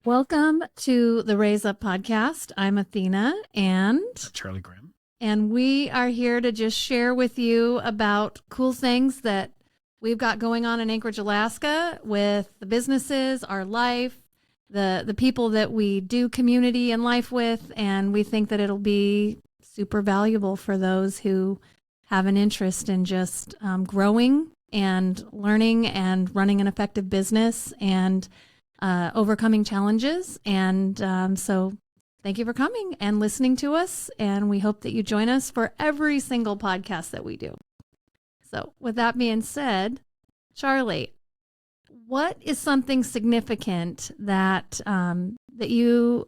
Welcome to the Raise Up podcast. I'm Athena and Charlie Grimm. And we are here to just share with you about cool things that we've got going on in Anchorage, Alaska with the businesses, our life, the people that we do community and life with. And we think that it'll be super valuable for those who have an interest in just growing and learning and running an effective business and overcoming challenges. And so thank you for coming and listening to us. And we hope that you join us for every single podcast that we do. So with that being said, Charlie, what is something significant that that you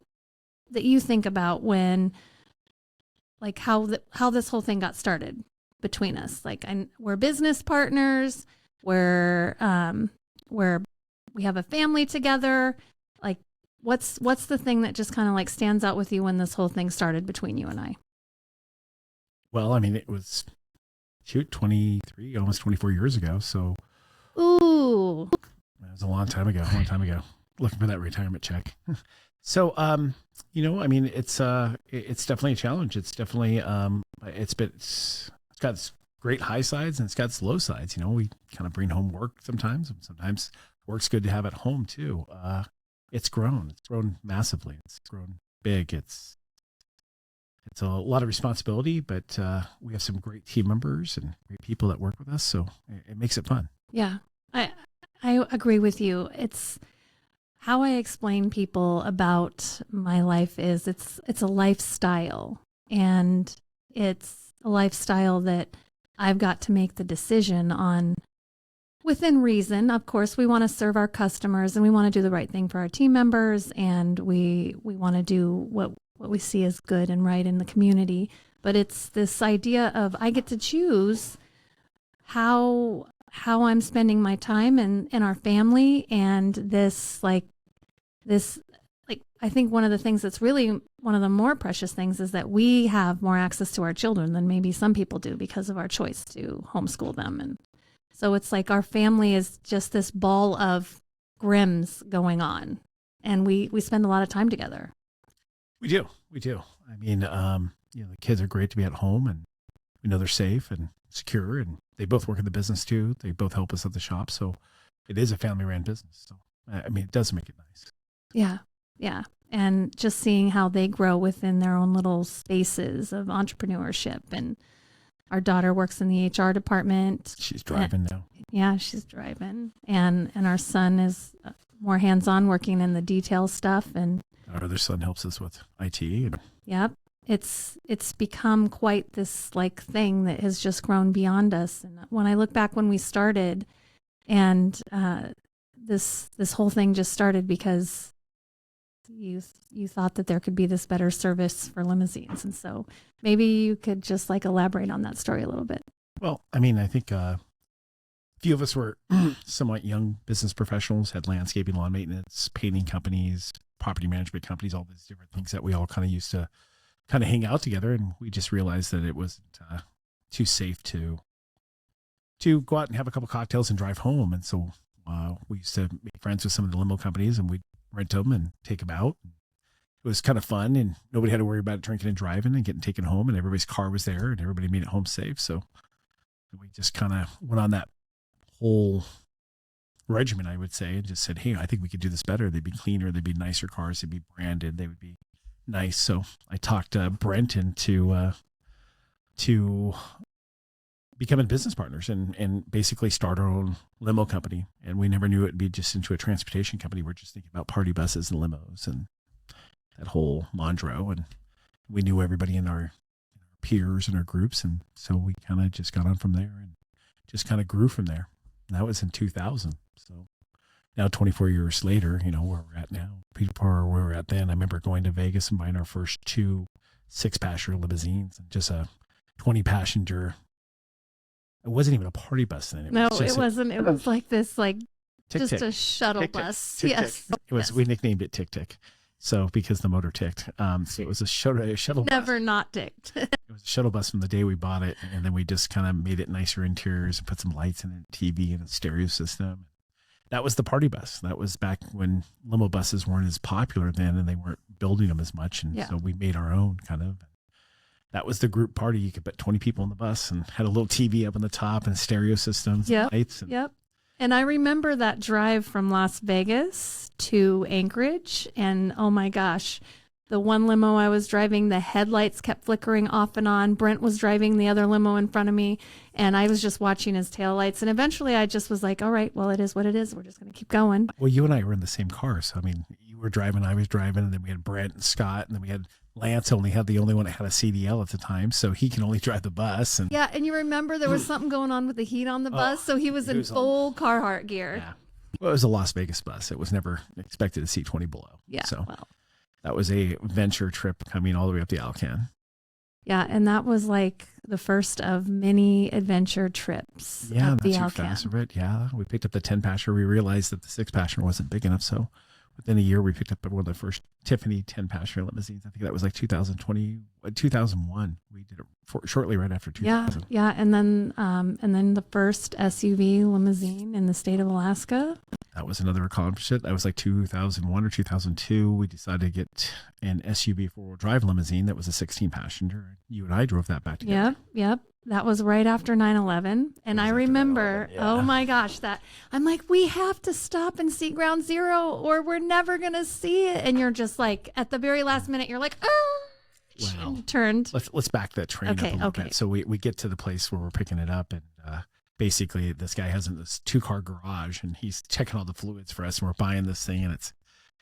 think about when, like, how this whole thing got started between us? Like, we're business partners, we're we have a family together. Like, what's the thing that just kind of like stands out with you when this whole thing started between you and I? Well, I mean, it was 23, almost 24 years ago. So, ooh, it was a long time ago. Looking for that retirement check. So, you know, I mean, it's definitely a challenge. It's definitely, it's got its great high sides and it's got its low sides. You know, we kind of bring home work sometimes, and sometimes work's good to have at home too. It's grown massively. It's grown big. It's a lot of responsibility, but we have some great team members and great people that work with us. So it makes it fun. Yeah, I agree with you. It's how I explain people about my life is it's a lifestyle, and it's a lifestyle that I've got to make the decision on within reason. Of course, we want to serve our customers and we want to do the right thing for our team members, and we want to do what we see as good and right in the community. But it's this idea of I get to choose how I'm spending my time and our family, and this I think one of the things that's really one of the more precious things is that we have more access to our children than maybe some people do because of our choice to homeschool them. And so it's like our family is just this ball of Grimms going on, and we spend a lot of time together. We do. I mean, you know, the kids are great to be at home, and we know they're safe and secure, and they both work in the business too. They both help us at the shop. So it is a family ran business. So, I mean, it does make it nice. Yeah. Yeah. And just seeing how they grow within their own little spaces of entrepreneurship. And our daughter works in the HR department. She's driving now. Yeah, she's driving. And our son is more hands-on, working in the detail stuff. And our other son helps us with IT. Yep. It's become quite this like thing that has just grown beyond us. And when I look back when we started, and this whole thing just started because you thought that there could be this better service for limousines. And so maybe you could just like elaborate on that story a little bit. Well, I mean, I think a few of us were somewhat young business professionals, had landscaping, lawn maintenance, painting companies, property management companies, all these different things that we all kind of used to kind of hang out together. And we just realized that it wasn't too safe to go out and have a couple cocktails and drive home. And so we used to make friends with some of the limo companies, and we'd rent them and take them out. It was kind of fun, and nobody had to worry about drinking and driving and getting taken home, and everybody's car was there and everybody made it home safe. So we just kind of went on that whole regimen, I would say, and just said, hey, I think we could do this better. They'd be cleaner. They'd be nicer cars. They'd be branded. They would be nice. So I talked Brent into becoming business partners and basically start our own limo company. And we never knew it'd be just into a transportation company. We're just thinking about party buses and limos and that whole Mondro. And we knew everybody in our peers and our groups. And so we kind of just got on from there and just kind of grew from there. And that was in 2000. So now 24 years later, you know, where we're at now, people are where we're at then. I remember going to Vegas and buying our first 2 6-passenger limousines and just a 20-passenger. It wasn't even a party bus then. It wasn't. It was like this, like tick, just tick, a shuttle tick, bus. Tick, yes. Tick. It was. Yes. We nicknamed it Tick Tick. So because the motor ticked. So it was a shuttle Never bus. not ticked. It was a shuttle bus from the day we bought it. And then we just kind of made it nicer interiors and put some lights in it, TV and a stereo system. that was the party bus. That was back when limo buses weren't as popular then, and they weren't building them as much. And so we made our own kind of. That was the group party. You could put 20 people on the bus and had a little TV up on the top and stereo systems. Yep. And lights. And And I remember that drive from Las Vegas to Anchorage. And oh my gosh, the one limo I was driving, the headlights kept flickering off and on. Brent was driving the other limo in front of me, and I was just watching his taillights. And eventually I just was like, all right, well, it is what it is. We're just going to keep going. Well, you and I were in the same car. So, I mean, you were driving, I was driving, and then we had Brent and Scott, and then we had Lance the only one that had a CDL at the time, so he can only drive the bus. And yeah, and you remember there was something going on with the heat on the bus, so he was in full Carhartt gear. Yeah. Well, it was a Las Vegas bus. It was never expected to see 20 below. Yeah, so that was a venture trip coming all the way up the Alcan. Yeah, and that was like the first of many adventure trips. Yeah, up not the too Alcan. fast of it. Yeah, we picked up the 10-passenger. We realized that the 6-passenger wasn't big enough, so within a year we picked up one of the first Tiffany 10-passenger limousines. I think that was like 2001. We did it shortly right after 2000. Yeah, and then the first SUV limousine in the state of Alaska. That was another accomplishment. That was like 2001 or 2002. We decided to get an SUV 4-wheel drive limousine that was a 16-passenger. You and I drove that back together. Yep. That was right after 9/11. And I remember, oh my gosh, I'm like, we have to stop and see Ground Zero or we're never going to see it. And you're just like, at the very last minute, you're like, well, and turned. Let's back that train up a little bit. So we get to the place where we're picking it up, and basically this guy has this 2-car garage, and he's checking all the fluids for us, and we're buying this thing, and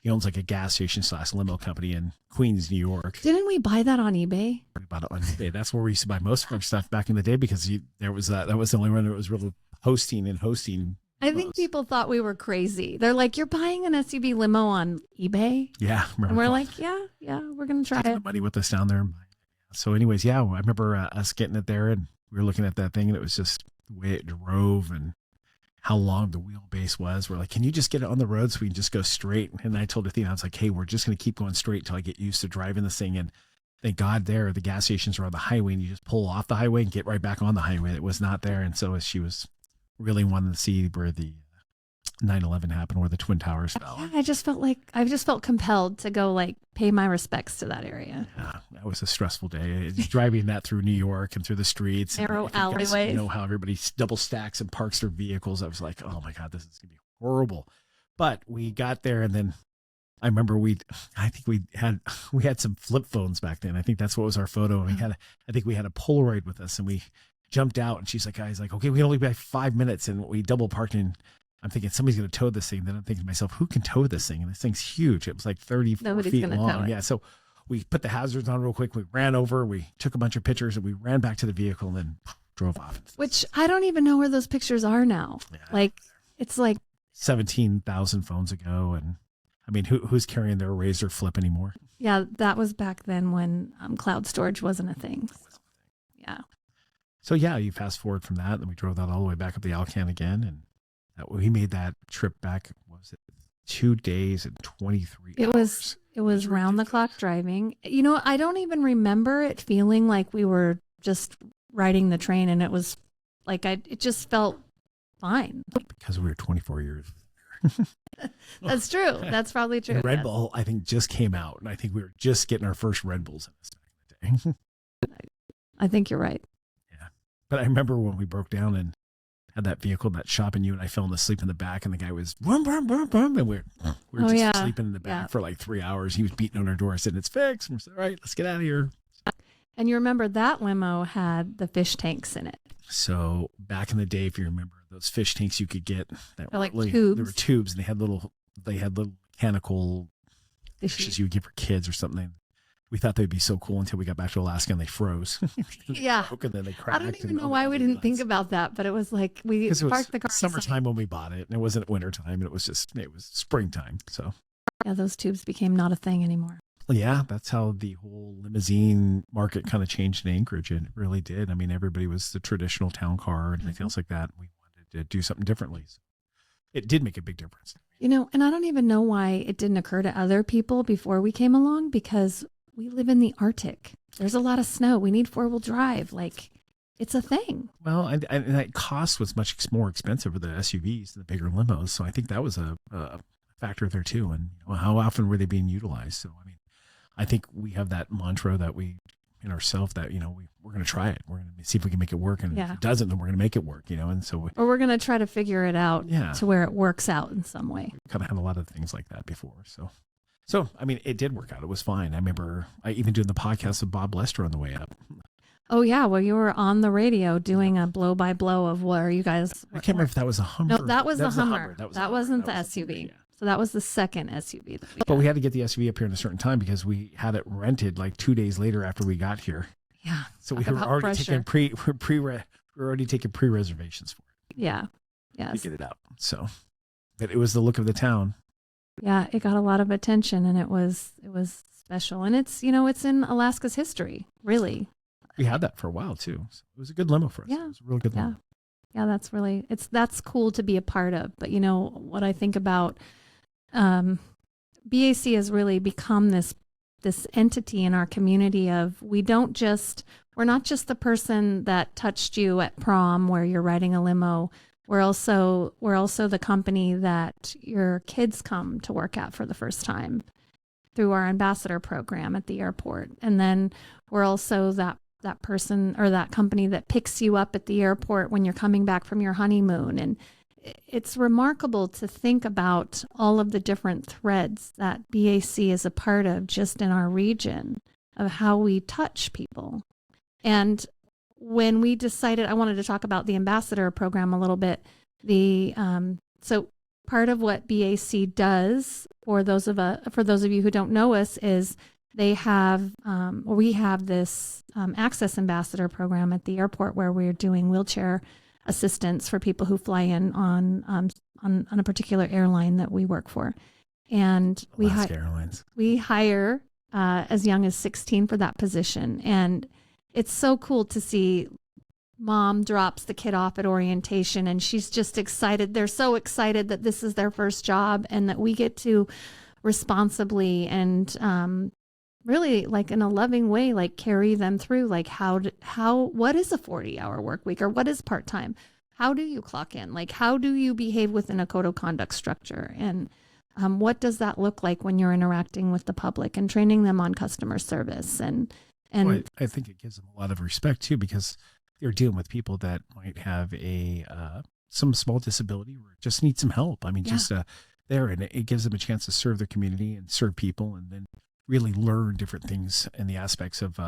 he owns like a gas station / limo company in Queens, New York. Didn't we buy that on eBay? We bought it on eBay. That's where we used to buy most of our stuff back in the day, because that was the only one that was really hosting. I think people thought we were crazy. They're like, you're buying an SUV limo on eBay? Yeah. And we're like, yeah, we're going to try taking it. the money with us down there. So anyways, I remember us getting it there, and we were looking at that thing, and it was just the way it drove and how long the wheelbase was. We're like, can you just get it on the road so we can just go straight? And I told Athena, I was like, hey, we're just going to keep going straight until I get used to driving this thing. And thank God the gas stations are on the highway, and you just pull off the highway and get right back on the highway. It was not there. And so she was really wanting to see where the 9/11 happened, where the Twin Towers fell. Yeah, I just felt compelled to go pay my respects to that area. Yeah, that was a stressful day. Driving that through New York and through the streets. Narrow alleyways. You know how everybody double stacks and parks their vehicles. I was like, oh my God, this is going to be horrible. But we got there, and then I remember we had some flip phones back then. I think that's what was our photo. And we had a Polaroid with us, and we jumped out, and she's like, okay, we only be 5 minutes, and we double parked in. I'm thinking somebody's going to tow this thing. Then I'm thinking to myself, who can tow this thing? And this thing's huge. It was like 34 feet long. Yeah. So we put the hazards on real quick. We ran over. We took a bunch of pictures, and we ran back to the vehicle and then drove off. Which I don't even know where those pictures are now. Yeah. It's like 17,000 phones ago. And I mean, who's carrying their Razor Flip anymore? Yeah. That was back then when cloud storage wasn't a thing. Yeah. So you fast forward from that, and we drove that all the way back up the Alcan again. And we made that trip back, what was it, 2 days and 23 hours. It was round the clock driving. You know, I don't even remember it feeling like we were just riding the train, and it was like it just felt fine. Because we were 24 years. That's true. That's probably true. And Red Bull, I think, just came out, and I think we were just getting our first Red Bulls in this back in the day. I think you're right. Yeah. But I remember when we broke down and had that vehicle, that shop, and you and I fell asleep in the back, and the guy was boom, boom, boom, boom, and we were just sleeping in the back for like 3 hours. He was beating on our door, saying, it's fixed. And we said, all right, let's get out of here. And you remember that limo had the fish tanks in it. So back in the day, if you remember, those fish tanks you could get that were like tubes. There were tubes, and they had little mechanical fishes you would get for kids or something. We thought they'd be so cool until we got back to Alaska and they froze. Yeah. And then they cracked. I don't even know why we didn't think about that, but it was like we parked the car. Summertime when we bought it, and it wasn't wintertime, and it was springtime. So yeah, those tubes became not a thing anymore. Yeah, that's how the whole limousine market kind of changed in Anchorage. It really did. I mean, everybody was the traditional town car and everything else like that. We wanted to do something differently. So it did make a big difference. You know, and I don't even know why it didn't occur to other people before we came along, because we live in the Arctic. There's a lot of snow. We need 4-wheel drive. it's a thing. Well, and that cost was much more expensive for the SUVs, the bigger limos. So I think that was a factor there too. And how often were they being utilized? So, I mean, I think we have that mantra that we in ourselves that, we're going to try it. We're going to see if we can make it work. And if it doesn't, then we're going to make it work, and so. Or we're going to try to figure it out to where it works out in some way. We kind of had a lot of things like that before. So, I mean, it did work out. It was fine. I remember I even doing the podcast with Bob Lester on the way up. Oh, yeah. Well, you were on the radio doing a blow by blow of what are you guys? I can't remember if that was a Hummer. No, that was the Hummer. That wasn't the was SUV. Yeah. So that was the second SUV. But we had to get the SUV up here in a certain time because we had it rented like 2 days later after we got here. Yeah. So we were already taking pre-reservations for it. Yeah. Yes. To get it out. So, but it was the look of the town. Yeah, it got a lot of attention, and it was special. And it's it's in Alaska's history, really. We had that for a while too. So it was a good limo for us. Yeah. It was a real good limo. Yeah, that's cool to be a part of. But what I think about BAC has really become this entity in our community of we're not just the person that touched you at prom where you're riding a limo. We're also the company that your kids come to work at for the first time through our ambassador program at the airport. And then we're also that person or that company that picks you up at the airport when you're coming back from your honeymoon. And it's remarkable to think about all of the different threads that BAC is a part of just in our region of how we touch people. And when we decided, I wanted to talk about the ambassador program a little bit. So part of what BAC does for those of you who don't know us is we have this access ambassador program at the airport where we're doing wheelchair assistance for people who fly in on a particular airline that we work for, and we hire as young as 16 for that position. And it's so cool to see mom drops the kid off at orientation and she's just excited. They're so excited that this is their first job and that we get to responsibly and really like in a loving way, like carry them through like what is a 40-hour work week or what is part-time? How do you clock in? Like, how do you behave within a code of conduct structure? And what does that look like when you're interacting with the public and training them on customer service? And I think it gives them a lot of respect too, because they're dealing with people that might have some small disability or just need some help. I mean, and it gives them a chance to serve their community and serve people, and then really learn different things in the aspects of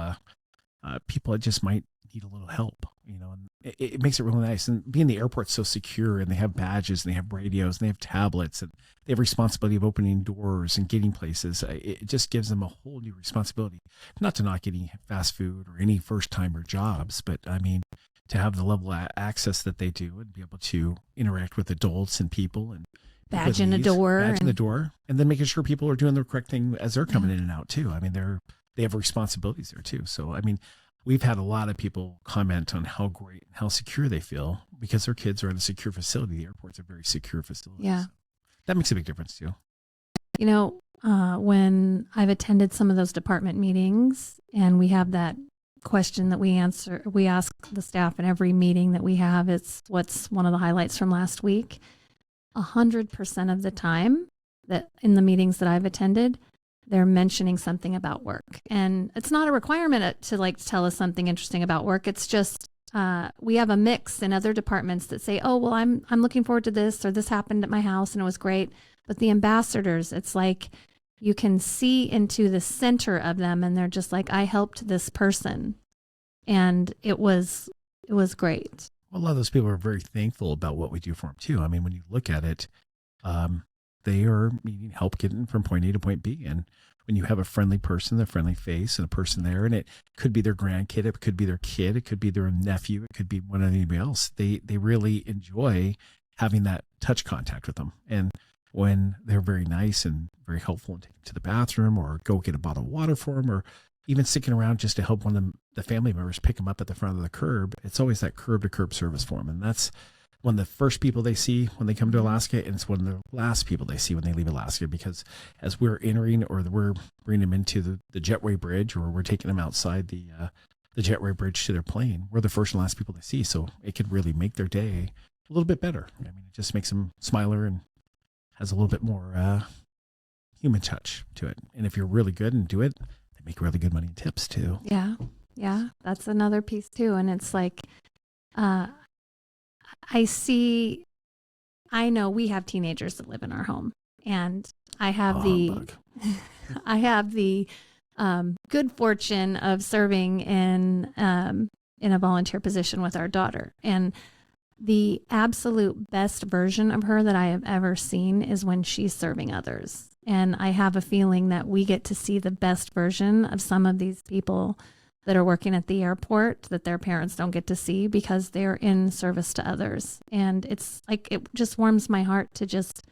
people that just might need a little help, and it makes it really nice. And being the airport's so secure, and they have badges, and they have radios, and they have tablets, and they have responsibility of opening doors and getting places. It just gives them a whole new responsibility, not to not getting fast food or any first-timer jobs, but I mean, to have the level of access that they do and be able to interact with adults and people and badge in the door, and then making sure people are doing the correct thing as they're coming in and out too. I mean, they have responsibilities there too. So, I mean, we've had a lot of people comment on how great and how secure they feel because their kids are in a secure facility. The airport's a very secure facility. Yeah. So that makes a big difference too. When I've attended some of those department meetings and we have that question that we ask the staff in every meeting that we have, it's what's one of the highlights from last week. 100% of the time that in the meetings that I've attended, they're mentioning something about work. And it's not a requirement to tell us something interesting about work. It's just we have a mix in other departments that say, oh, well, I'm looking forward to this, or this happened at my house and it was great. But the ambassadors, it's like you can see into the center of them and they're just like, I helped this person. And it was great. Well, a lot of those people are very thankful about what we do for them too. I mean, when you look at it, they are needing help getting from point A to point B. And when you have a friendly person, a friendly face, and a person there, and it could be their grandkid, it could be their kid, it could be their nephew, it could be one of anybody else. They really enjoy having that touch contact with them. And when they're very nice and very helpful and take them to the bathroom or go get a bottle of water for them, or even sticking around just to help one of the family members pick them up at the front of the curb, it's always that curb to curb service for them. And that's one of the first people they see when they come to Alaska, and it's one of the last people they see when they leave Alaska, because as we're entering or we're bringing them into the jetway bridge, or we're taking them outside the the jetway bridge to their plane, we're the first and last people they see. So it could really make their day a little bit better. I mean, it just makes them smiler and has a little bit more human touch to it. And if you're really good and do it, they make really good money in tips too. Yeah. Yeah. That's another piece too. And it's like, I know we have teenagers that live in our home, and I have I have the good fortune of serving in a volunteer position with our daughter. And the absolute best version of her that I have ever seen is when she's serving others. And I have a feeling that we get to see the best version of some of these people that are working at the airport that their parents don't get to see because they're in service to others. And it's like, it just warms my heart to just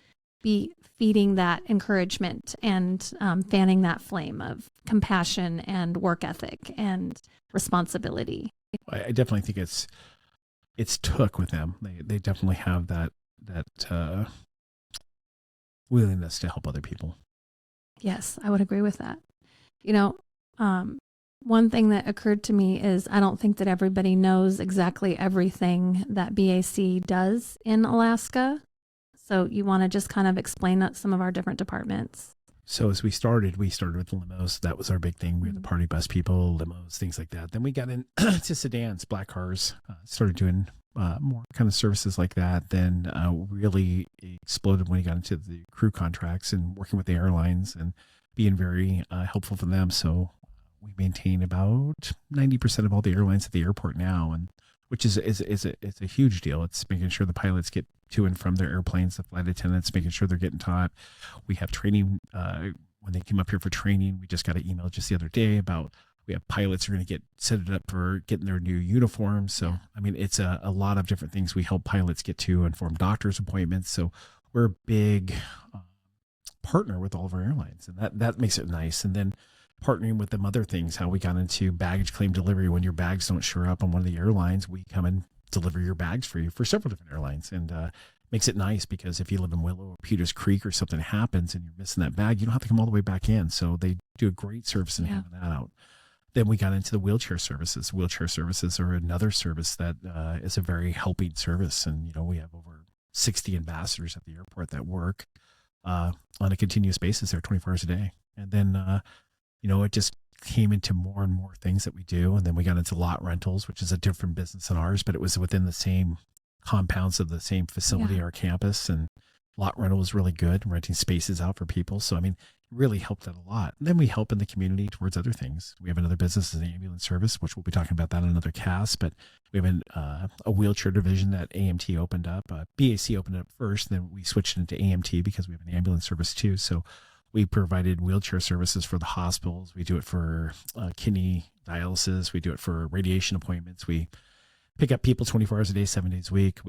be feeding that encouragement and fanning that flame of compassion and work ethic and responsibility. I definitely think it's took with them. They definitely have that willingness to help other people. Yes, I would agree with that. You know, one thing that occurred to me is I don't think that everybody knows exactly everything that BAC does in Alaska. So you want to just kind of explain some of our different departments. So as we started with limos. That was our big thing. We had the party bus people, limos, things like that. Then we got into sedans, black cars, started doing more kind of services like that. Then really exploded when we got into the crew contracts and working with the airlines and being very helpful for them. So we maintain about 90% of all the airlines at the airport now, and which is a huge deal. It's making sure the pilots get to and from their airplanes, the flight attendants, making sure they're getting taught. We have training when they come up here for training. We just got an email just the other day about we have pilots who are going to get set it up for getting their new uniforms. So, I mean, it's a lot of different things we help pilots get to and form doctor's appointments. So we're a big partner with all of our airlines, and that makes it nice. And then partnering with them other things, how we got into baggage claim delivery. When your bags don't show up on one of the airlines, we come and deliver your bags for you for several different airlines. And makes it nice because if you live in Willow or Peters Creek or something happens and you're missing that bag, you don't have to come all the way back in. So they do a great service in having that out. Then we got into the wheelchair services. Wheelchair services are another service that is a very helping service. And, you know, we have over 60 ambassadors at the airport that work on a continuous basis there 24 hours a day. And then, you know, it just came into more and more things that we do. And then we got into lot rentals, which is a different business than ours, but it was within the same compounds of the same facility, our campus. And lot rental was really good, renting spaces out for people. So, I mean, it really helped that a lot. And then we help in the community towards other things. We have another business as an ambulance service, which we'll be talking about that in another cast, but we have a wheelchair division that AMT opened up. BAC opened it up first, then we switched into AMT because we have an ambulance service too. So we provided wheelchair services for the hospitals. We do it for kidney dialysis. We do it for radiation appointments. We pick up people 24 hours a day, 7 days a week.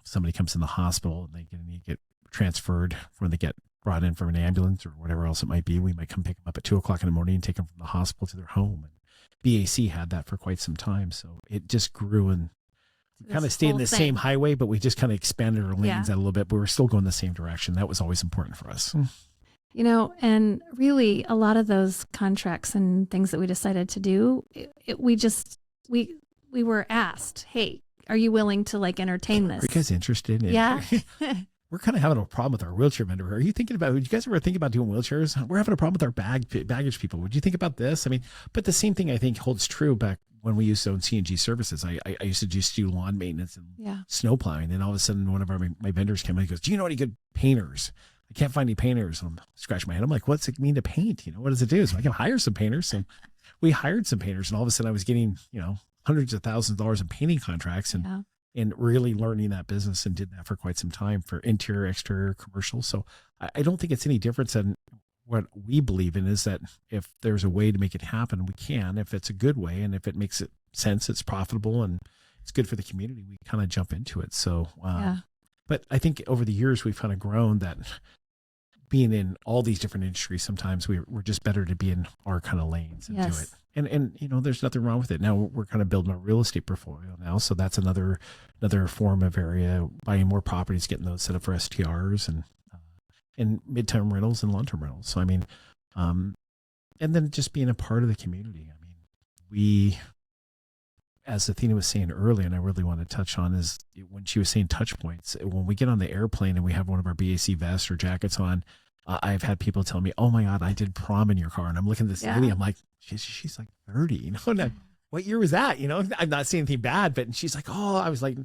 Somebody comes in the hospital and they need to get transferred when they get brought in from an ambulance or whatever else it might be. We might come pick them up at 2:00 in the morning and take them from the hospital to their home. And BAC had that for quite some time. So it just grew, and we kind of stayed in the same highway, but we just kind of expanded our lanes out a little bit, but we're still going the same direction. That was always important for us. You know, and really a lot of those contracts and things that we decided to do, we were asked, hey, are you willing to like entertain this? Are you guys interested in it? Yeah. We're kind of having a problem with our wheelchair vendor. Are you thinking about, would you guys ever think about doing wheelchairs? We're having a problem with our baggage people. Would you think about this? I mean, but the same thing I think holds true back when we used to own C&G services. I used to just do lawn maintenance and snow plowing. And all of a sudden one of my vendors came in and goes, do you know any good painters? I can't find any painters. And I'm scratching my head. I'm like, what's it mean to paint? You know, what does it do? So I can hire some painters. And we hired some painters, and all of a sudden I was getting, you know, hundreds of thousands of dollars in painting contracts and really learning that business, and did that for quite some time for interior, exterior, commercial. So I don't think it's any different than what we believe in, is that if there's a way to make it happen, we can, if it's a good way. And if it makes it sense, it's profitable and it's good for the community, we kind of jump into it. So, but I think over the years, we've kind of grown that being in all these different industries, sometimes we're just better to be in our kind of lanes and do it. And you know, there's nothing wrong with it. Now we're kind of building a real estate portfolio now. So that's another form of area, buying more properties, getting those set up for STRs and midterm rentals and long-term rentals. So, I mean, and then just being a part of the community. I mean, as Athena was saying earlier, and I really want to touch on, is when she was saying touch points, when we get on the airplane and we have one of our BAC vests or jackets on, I've had people tell me, oh my God, I did prom in your car. And I'm looking at this lady, I'm like, she's like 30, you know, and what year was that? You know, I'm not saying anything bad, but she's like, oh, I was like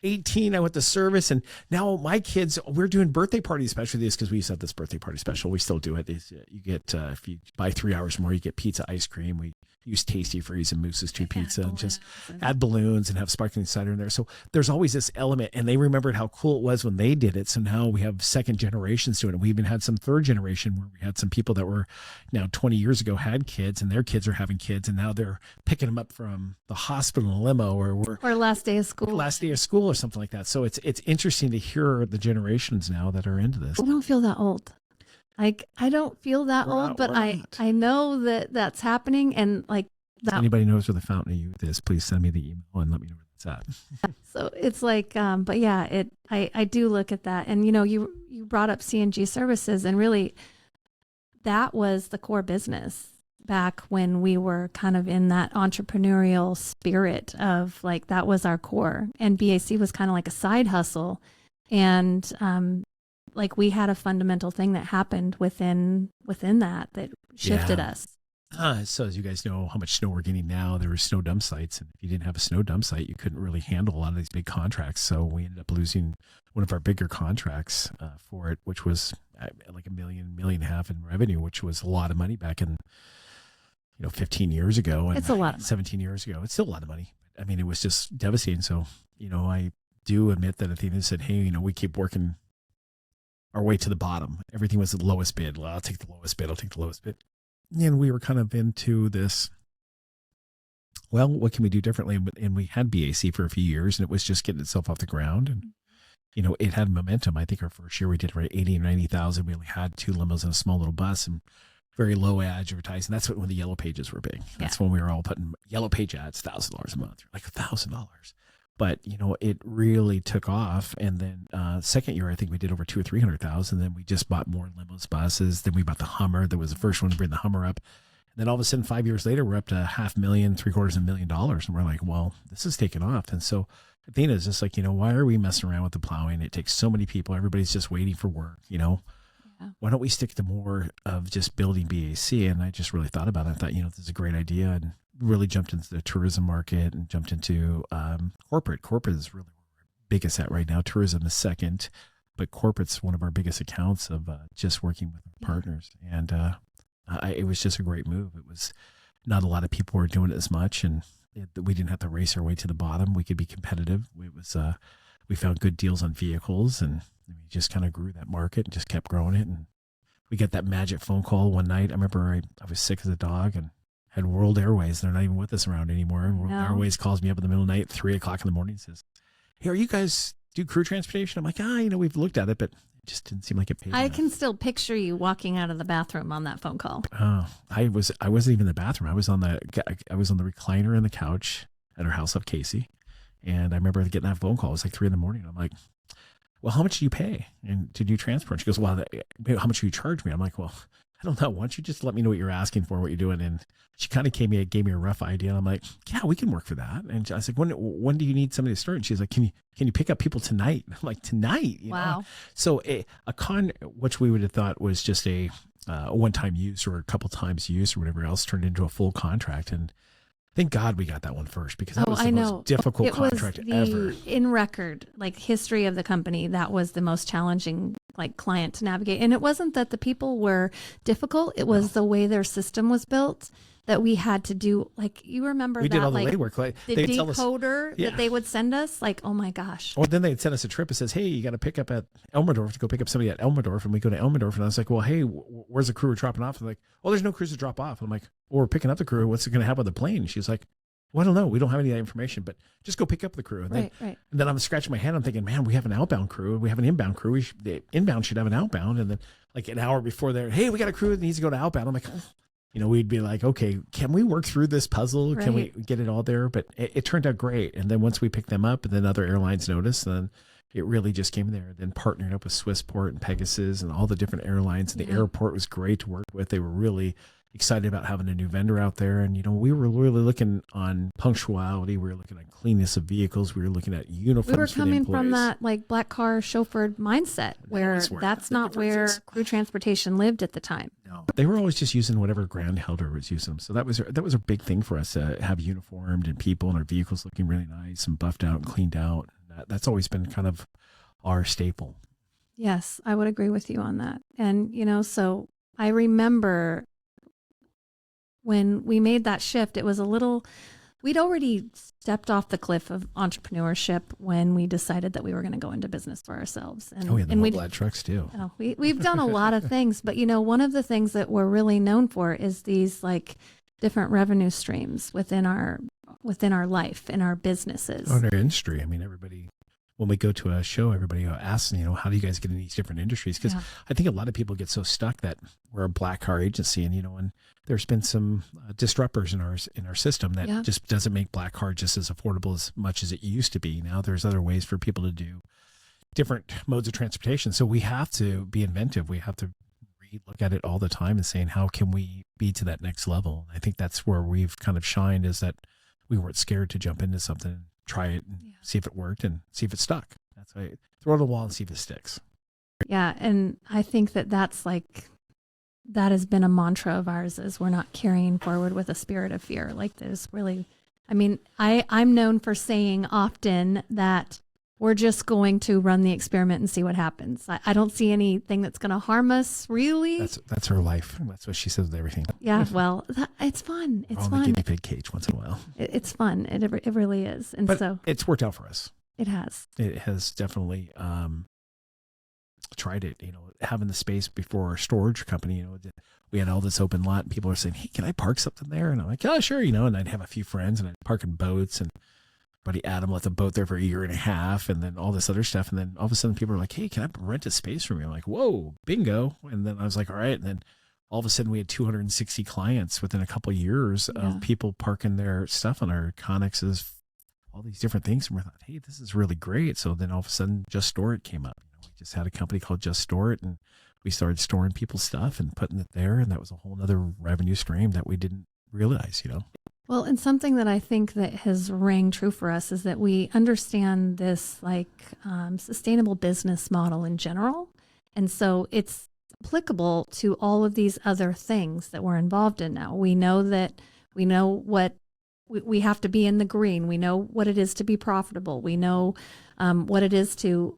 18, I went to service, and now my kids, we're doing birthday party special this because we used to have this birthday party special. We still do it. You get, if you buy 3 hours more, you get pizza, ice cream. We use Tasty Freeze and Moose's 2 pizza and just add balloons and have sparkling cider in there. So there's always this element, and they remembered how cool it was when they did it. So now we have second generations doing it. We even had some third generation where we had some people that were now 20 years ago had kids, and their kids are having kids, and now they're picking them up from the hospital in a limo or last day of school or something like that. So it's interesting to hear the generations now that are into this. I don't feel that old. Like, I don't feel that old, but I know that that's happening. And like that. If anybody knows where the Fountain of Youth is, please send me the email and let me know where it's at. So it's like, but yeah, I do look at that. And, you know, you brought up CNG services, and really that was the core business back when we were kind of in that entrepreneurial spirit of like, that was our core, and BAC was kind of like a side hustle. And, like we had a fundamental thing that happened within that shifted us. So as you guys know how much snow we're getting now, there were snow dump sites. And if you didn't have a snow dump site, you couldn't really handle a lot of these big contracts. So we ended up losing one of our bigger contracts for it, which was like $1.5 million in revenue, which was a lot of money back in, 15 years ago. And it's a lot of money. 17 years ago. It's still a lot of money. I mean, it was just devastating. So, I do admit that Athena said, hey, we keep working our way to the bottom. Everything was the lowest bid. Well, I'll take the lowest bid. And we were kind of into this, well, what can we do differently? And we had BAC for a few years, and it was just getting itself off the ground. And, it had momentum. I think our first year we did right 80 or 90,000. We only had 2 limos and a small little bus and very low advertising. That's when the yellow pages were big. That's when we were all putting yellow page ads, $1,000 a month, like $1,000. But, it really took off. And then second year, I think we did over 200,000 or 300,000. Then we just bought more limos, buses. Then we bought the Hummer. That was the first one to bring the Hummer up. And then all of a sudden, 5 years later, we're up to $500,000, $750,000. And we're like, well, this is taking off. And so Athena is just like, why are we messing around with the plowing? It takes so many people. Everybody's just waiting for work, Why don't we stick to more of just building BAC? And I just really thought about it. I thought, this is a great idea. And really jumped into the tourism market and jumped into corporate. Corporate is really where we're biggest at right now. Tourism is second, but corporate's one of our biggest accounts of just working with our partners. And it was just a great move. It was not a lot of people were doing it as much, and we didn't have to race our way to the bottom. We could be competitive. It was we found good deals on vehicles, and we just kind of grew that market and just kept growing it. And we got that magic phone call one night. I remember I was sick as a dog and had World Airways. They're not even with us around anymore. World Airways calls me up in the middle of the night at 3:00 in the morning and says, hey, are you guys do crew transportation? I'm like, we've looked at it, but it just didn't seem like it paid enough. Can still picture you walking out of the bathroom on that phone call. I wasn't even in the bathroom. I was on the recliner in the couch at our house up Casey. And I remember getting that phone call. It was like 3 a.m. I'm like, well, how much do you pay and to do transport? She goes, well, how much do you charge me? I'm like, well, I don't know. Why don't you just let me know what you're asking for, what you're doing? And she kind of gave me a rough idea. And I'm like, yeah, we can work for that. And I was like, when do you need somebody to start? And she's like, can you pick up people tonight? I'm like, tonight? Wow. So a con, which we would have thought was just a one-time use or a couple times use or whatever else, turned into a full contract. And thank God we got that one first, because that was the most difficult contract ever. In record, like history of the company, that was the most challenging client to navigate. And it wasn't that the people were difficult. It was the way their system was built that we had to do. Like, you remember we did all the legwork. The decoder that they would send us, oh my gosh. Or then they'd send us a trip that says, hey, you got to pick up at Elmendorf to go pick up somebody at Elmendorf. And we go to Elmendorf, and I was like, well, hey, where's the crew we're dropping off? They're like, oh, there's no crews to drop off. And I'm like, well, we're picking up the crew. What's it going to happen with the plane? And she's like, well, I don't know. We don't have any of that information, but just go pick up the crew. And right. And then I'm scratching my head. I'm thinking, man, we have an outbound crew. We have an inbound crew. The inbound should have an outbound. And then like an hour before there, hey, we got a crew that needs to go to outbound. I'm like, we'd be like, okay, can we work through this puzzle? Right. Can we get it all there? But it turned out great. And then once we picked them up, and then other airlines noticed, and then it really just came there. Then partnering up with Swissport and Pegasus and all the different airlines, and the airport was great to work with. They were really excited about having a new vendor out there. And, we were really looking on punctuality. We were looking at cleanness of vehicles. We were looking at uniforms. We were coming from that like black car chauffeured mindset where that's not where crew transportation lived at the time. No, they were always just using whatever ground helder was using them. So that was a big thing for us to have uniformed and people and our vehicles looking really nice and buffed out and cleaned out. That's always been kind of our staple. Yes, I would agree with you on that. And, so I remember when we made that shift, it was we'd already stepped off the cliff of entrepreneurship when we decided that we were going to go into business for ourselves. And, and we had trucks too. We've done a lot of things, but one of the things that we're really known for is these like different revenue streams within our life, in our businesses. In our industry. I mean, everybody, when we go to a show, everybody asks, how do you guys get in these different industries? Because I think a lot of people get so stuck that we're a black car agency, and there's been some disruptors in our system that just doesn't make black car just as affordable as much as it used to be. Now there's other ways for people to do different modes of transportation. So we have to be inventive. We have to look at it all the time and saying, how can we be to that next level? I think that's where we've kind of shined, is that we weren't scared to jump into something and try it and see if it worked and see if it stuck. That's why throw it on the wall and see if it sticks. Yeah. And I think that has been a mantra of ours, is we're not carrying forward with a spirit of fear. Like there's really, I'm known for saying often that we're just going to run the experiment and see what happens. I don't see anything that's going to harm us, really. That's her life. That's what she says with everything. Yeah, well, it's fun. It's fun. The guinea pig cage once in a while. It's fun. It really is. And so it's worked out for us. It has. It has definitely tried it. Having the space before our storage company. We had all this open lot, and people are saying, "Hey, can I park something there?" And I'm like, "Oh, sure." And I'd have a few friends, and I'd park in boats, and buddy Adam left a boat there for a year and a half, and then all this other stuff. And then all of a sudden people are like, "Hey, can I rent a space from you?" I'm like, "Whoa, bingo." And then I was like, "All right." And then all of a sudden we had 260 clients within a couple of years of people parking their stuff on our connexes, all these different things. And we thought, hey, this is really great. So then all of a sudden Just Store It came up. We just had a company called Just Store It, and we started storing people's stuff and putting it there. And that was a whole other revenue stream that we didn't realize, Well, and something that I think that has rang true for us is that we understand this sustainable business model in general. And so it's applicable to all of these other things that we're involved in now. We know what we have to be in the green. We know what it is to be profitable. We know what it is to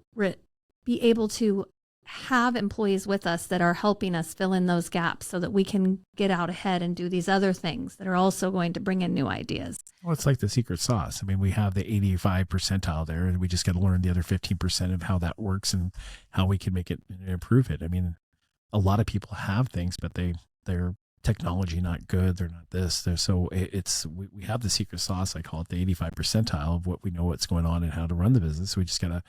be able to have employees with us that are helping us fill in those gaps so that we can get out ahead and do these other things that are also going to bring in new ideas. Well, it's like the secret sauce. We have the 85 percentile there, and we just got to learn the other 15% of how that works and how we can make it and improve it. A lot of people have things, but they're technology not good. They're not this. We have the secret sauce. I call it the 85 percentile of what we know what's going on and how to run the business. We just got to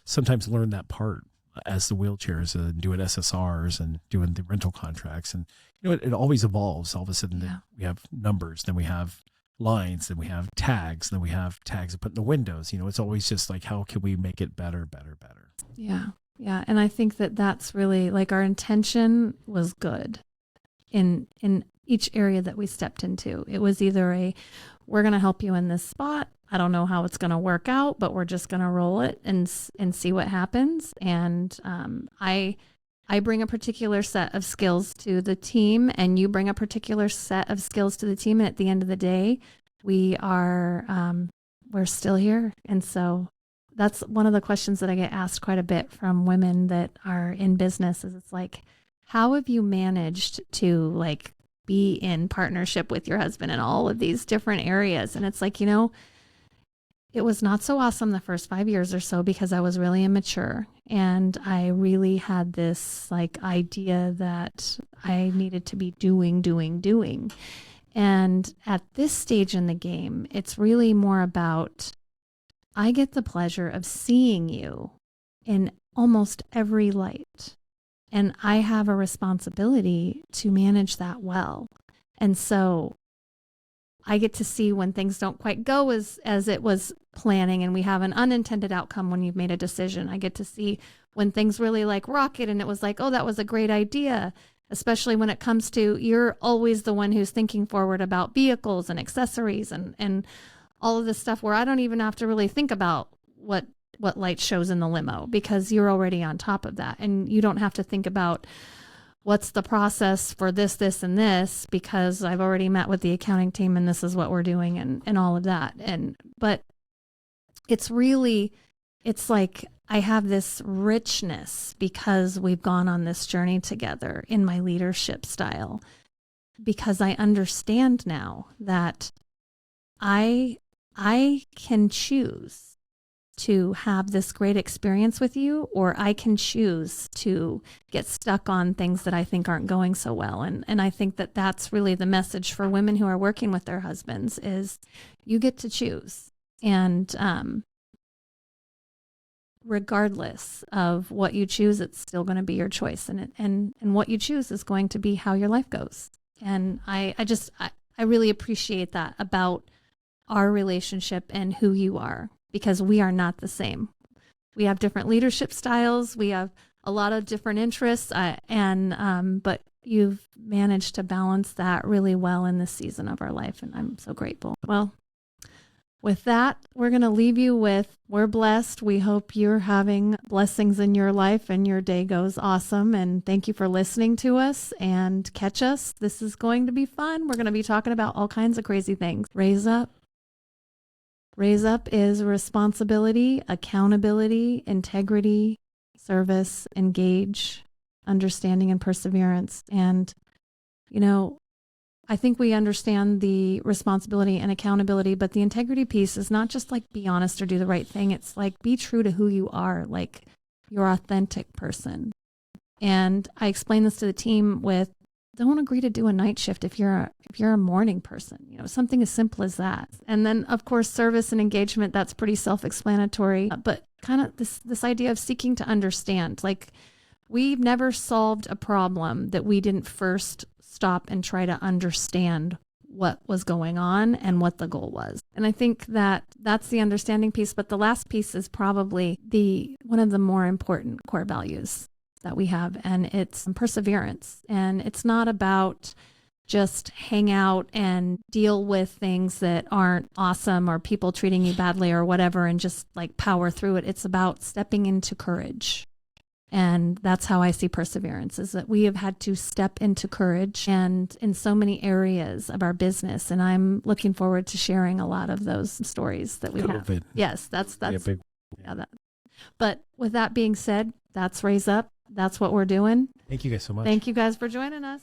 sometimes learn that part as the wheelchairs and doing SSRs and doing the rental contracts. And, it always evolves. All of a sudden then we have numbers, then we have lines, then we have tags, then we have tags to put in the windows. It's always just like, how can we make it better? Yeah. Yeah. And I think that that's really like our intention was good in each area that we stepped into. It was either we're going to help you in this spot. I don't know how it's going to work out, but we're just going to roll it and see what happens. And I bring a particular set of skills to the team, and you bring a particular set of skills to the team. And at the end of the day, we're still here. And so that's one of the questions that I get asked quite a bit from women that are in business. Is it's like, how have you managed to be in partnership with your husband in all of these different areas? And it's like, it was not so awesome the first 5 years or so because I was really immature, and I really had this idea that I needed to be doing. And at this stage in the game, it's really more about, I get the pleasure of seeing you in almost every light, and I have a responsibility to manage that well. And so I get to see when things don't quite go as it was planning, and we have an unintended outcome when you've made a decision. I get to see when things really like rocket and it was like, oh, that was a great idea, especially when it comes to, you're always the one who's thinking forward about vehicles and accessories and all of this stuff where I don't even have to really think about what light shows in the limo, because you're already on top of that. And you don't have to think about what's the process for this, and this, because I've already met with the accounting team and this is what we're doing and all of that. But it's like I have this richness because we've gone on this journey together in my leadership style, because I understand now that I can choose to have this great experience with you, or I can choose to get stuck on things that I think aren't going so well. And I think that that's really the message for women who are working with their husbands is you get to choose. And regardless of what you choose, it's still going to be your choice. And what you choose is going to be how your life goes. And I really appreciate that about our relationship and who you are, because we are not the same. We have different leadership styles. We have a lot of different interests, but you've managed to balance that really well in this season of our life, and I'm so grateful. Well, with that, we're going to leave you with, we're blessed. We hope you're having blessings in your life and your day goes awesome. And thank you for listening to us, and catch us. This is going to be fun. We're going to be talking about all kinds of crazy things. Raise up. Raise up is responsibility, accountability, integrity, service, engage, understanding, and perseverance. And, I think we understand the responsibility and accountability, but the integrity piece is not just like be honest or do the right thing. It's like be true to who you are, like your authentic person. And I explain this to the team with, don't agree to do a night shift if you're a morning person, something as simple as that. And then of course, service and engagement, that's pretty self-explanatory, but kind of this idea of seeking to understand, like we've never solved a problem that we didn't first stop and try to understand what was going on and what the goal was. And I think that that's the understanding piece, but the last piece is probably one of the more important core values that we have, and it's perseverance. And it's not about just hang out and deal with things that aren't awesome or people treating you badly or whatever and just like power through it. It's about stepping into courage. And that's how I see perseverance, is that we have had to step into courage and in so many areas of our business. And I'm looking forward to sharing a lot of those stories that we have. Yes, that's big. Yeah, but with that being said, that's Raise Up. That's what we're doing. Thank you guys so much. Thank you guys for joining us.